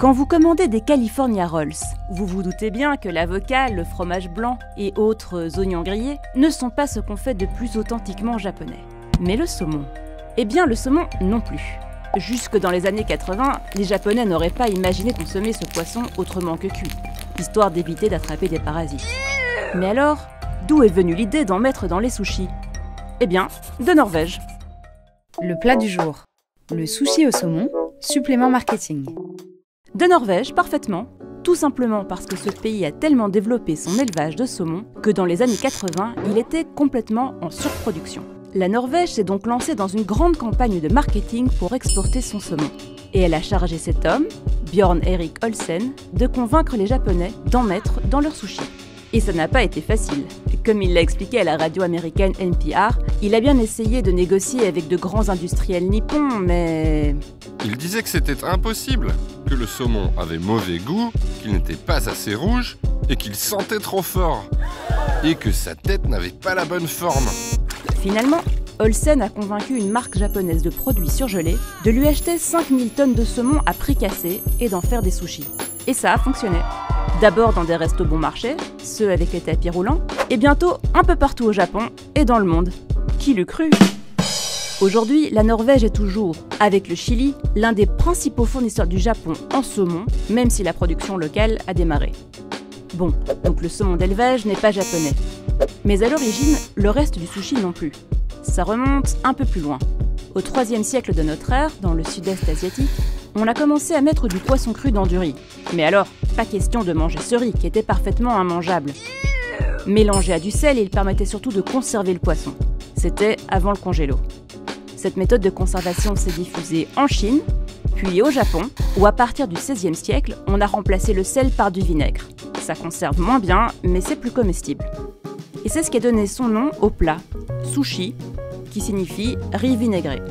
Quand vous commandez des California Rolls, vous vous doutez bien que l'avocat, le fromage blanc et autres oignons grillés ne sont pas ce qu'on fait de plus authentiquement japonais. Mais le saumon, eh bien le saumon non plus. Jusque dans les années 80, les Japonais n'auraient pas imaginé consommer ce poisson autrement que cuit, histoire d'éviter d'attraper des parasites. Mais alors, d'où est venue l'idée d'en mettre dans les sushis? Eh bien, de Norvège. Le plat du jour. Le sushi au saumon, supplément marketing. De Norvège, parfaitement. Tout simplement parce que ce pays a tellement développé son élevage de saumon que dans les années 80, il était complètement en surproduction. La Norvège s'est donc lancée dans une grande campagne de marketing pour exporter son saumon. Et elle a chargé cet homme, Björn Erik Olsen, de convaincre les Japonais d'en mettre dans leurs sushis. Et ça n'a pas été facile. Comme il l'a expliqué à la radio américaine NPR, il a bien essayé de négocier avec de grands industriels nippons, mais... Il disait que c'était impossible, que le saumon avait mauvais goût, qu'il n'était pas assez rouge et qu'il sentait trop fort. Et que sa tête n'avait pas la bonne forme. Finalement, Olsen a convaincu une marque japonaise de produits surgelés de lui acheter 5000 tonnes de saumon à prix cassé et d'en faire des sushis. Et ça a fonctionné. D'abord dans des restos bon marché, ceux avec les tapis roulants, et bientôt un peu partout au Japon et dans le monde. Qui l'eût cru? Aujourd'hui, la Norvège est toujours, avec le Chili, l'un des principaux fournisseurs du Japon en saumon, même si la production locale a démarré. Bon, donc le saumon d'élevage n'est pas japonais. Mais à l'origine, le reste du sushi non plus. Ça remonte un peu plus loin. Au IIIe siècle de notre ère, dans le sud-est asiatique, on a commencé à mettre du poisson cru dans du riz. Mais alors, pas question de manger ce riz, qui était parfaitement immangeable. Mélangé à du sel, il permettait surtout de conserver le poisson. C'était avant le congélo. Cette méthode de conservation s'est diffusée en Chine, puis au Japon, où à partir du XVIe siècle, on a remplacé le sel par du vinaigre. Ça conserve moins bien, mais c'est plus comestible. Et c'est ce qui a donné son nom au plat, sushi, qui signifie riz vinaigré.